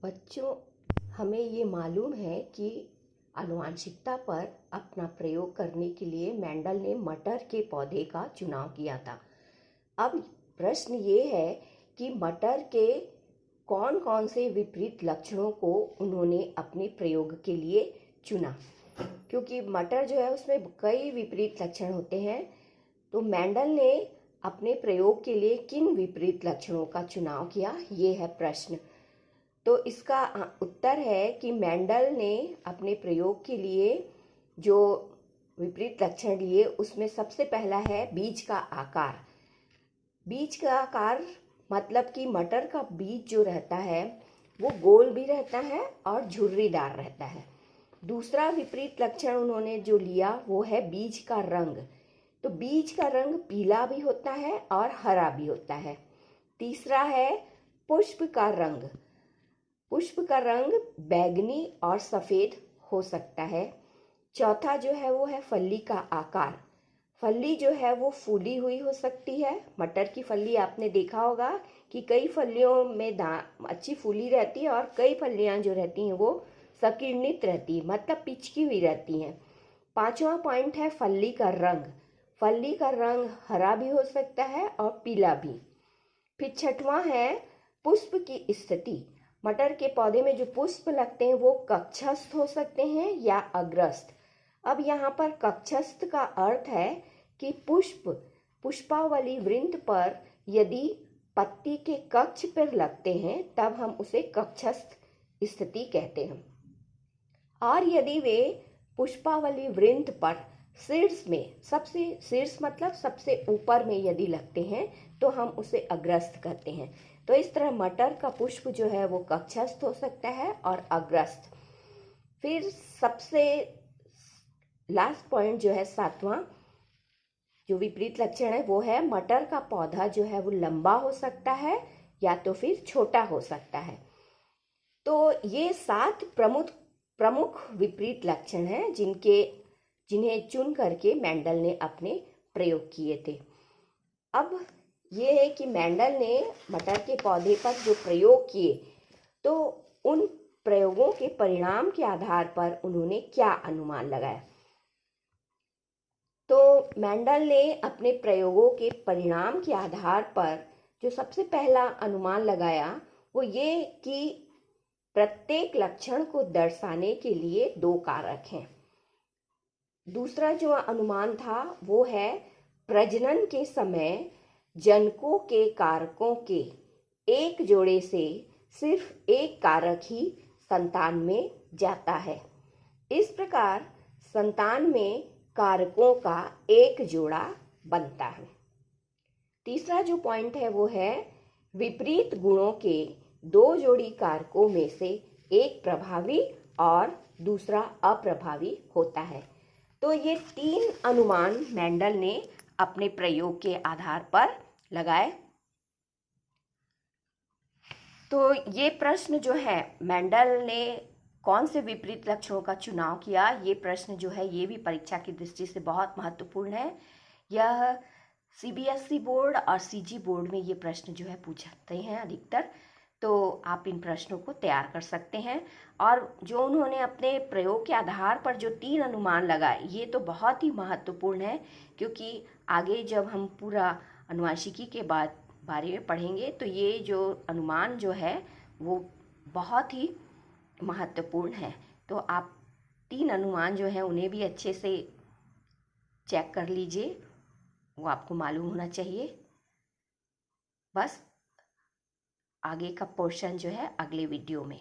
बच्चों, हमें ये मालूम है कि आनुवंशिकता पर अपना प्रयोग करने के लिए मेंडल ने मटर के पौधे का चुनाव किया था। अब प्रश्न ये है कि मटर के कौन कौन से विपरीत लक्षणों को उन्होंने अपने प्रयोग के लिए चुना, क्योंकि मटर जो है उसमें कई विपरीत लक्षण होते हैं। तो मेंडल ने अपने प्रयोग के लिए किन विपरीत लक्षणों का चुनाव किया, ये है प्रश्न। तो इसका उत्तर है कि मेंडल ने अपने प्रयोग के लिए जो विपरीत लक्षण लिए उसमें सबसे पहला है बीज का आकार। बीज का आकार मतलब कि मटर का बीज जो रहता है वो गोल भी रहता है और झुर्रीदार रहता है। दूसरा विपरीत लक्षण उन्होंने जो लिया वो है बीज का रंग। तो बीज का रंग पीला भी होता है और हरा भी होता है। तीसरा है पुष्प का रंग। पुष्प का रंग बैंगनी और सफ़ेद हो सकता है। चौथा जो है वो है फली का आकार। फली जो है वो फूली हुई हो सकती है। मटर की फली आपने देखा होगा कि कई फलियों में अच्छी फूली रहती है और कई फलियां जो रहती हैं वो संकीर्णित रहती है, मतलब पिचकी हुई रहती हैं। पांचवा पॉइंट है फली का रंग। फली का रंग हरा भी हो सकता है और पीला भी। फिर छठवां है पुष्प की स्थिति। मटर के पौधे में जो पुष्प लगते हैं वो कक्षस्थ हो सकते हैं या अग्रस्थ। अब यहाँ पर कक्षस्थ का अर्थ है कि पुष्पावली वृंत पर यदि पत्ती के कक्ष पर लगते हैं तब हम उसे कक्षस्थ स्थिति कहते हैं। और यदि वे पुष्पावली वृंत पर शीर्ष में, सबसे शीर्ष मतलब सबसे ऊपर में यदि लगते हैं तो हम उसे अग्रस्थ कहते हैं। तो इस तरह मटर का पुष्प जो है वो कक्षस्थ हो सकता है और अग्रस्थ। फिर सबसे लास्ट पॉइंट जो है सातवां जो विपरीत लक्षण है वो है मटर का पौधा जो है वो लंबा हो सकता है या तो फिर छोटा हो सकता है। तो ये 7 प्रमुख विपरीत लक्षण हैं जिन्हें चुन करके मेंडल ने अपने प्रयोग किए थे। अब ये है कि मेंडल ने मटर के पौधे पर जो प्रयोग किए तो उन प्रयोगों के परिणाम के आधार पर उन्होंने क्या अनुमान लगाया। तो मेंडल ने अपने प्रयोगों के परिणाम के आधार पर जो सबसे पहला अनुमान लगाया वो ये कि प्रत्येक लक्षण को दर्शाने के लिए 2 कारक हैं। दूसरा जो अनुमान था वो है प्रजनन के समय जनकों के कारकों के एक जोड़े से सिर्फ एक कारक ही संतान में जाता है। इस प्रकार संतान में कारकों का एक जोड़ा बनता है। तीसरा जो पॉइंट है वो है विपरीत गुणों के 2 जोड़ी कारकों में से एक प्रभावी और दूसरा अप्रभावी होता है। तो ये 3 अनुमान मेंडल ने अपने प्रयोग के आधार पर लगाए। तो ये प्रश्न जो है मेंडल ने कौन से विपरीत लक्षणों का चुनाव किया, ये प्रश्न जो है ये भी परीक्षा की दृष्टि से बहुत महत्वपूर्ण है। यह सीबीएसई बोर्ड और सीजी बोर्ड में ये प्रश्न जो है पूछते हैं अधिकतर। तो आप इन प्रश्नों को तैयार कर सकते हैं। और जो उन्होंने अपने प्रयोग के आधार पर जो 3 अनुमान लगाए ये तो बहुत ही महत्वपूर्ण है, क्योंकि आगे जब हम पूरा आनुवंशिकी के बारे में पढ़ेंगे तो ये जो अनुमान जो है वो बहुत ही महत्वपूर्ण है। तो आप 3 अनुमान जो है उन्हें भी अच्छे से चेक कर लीजिए, वो आपको मालूम होना चाहिए। बस आगे का पोर्शन जो है अगले वीडियो में।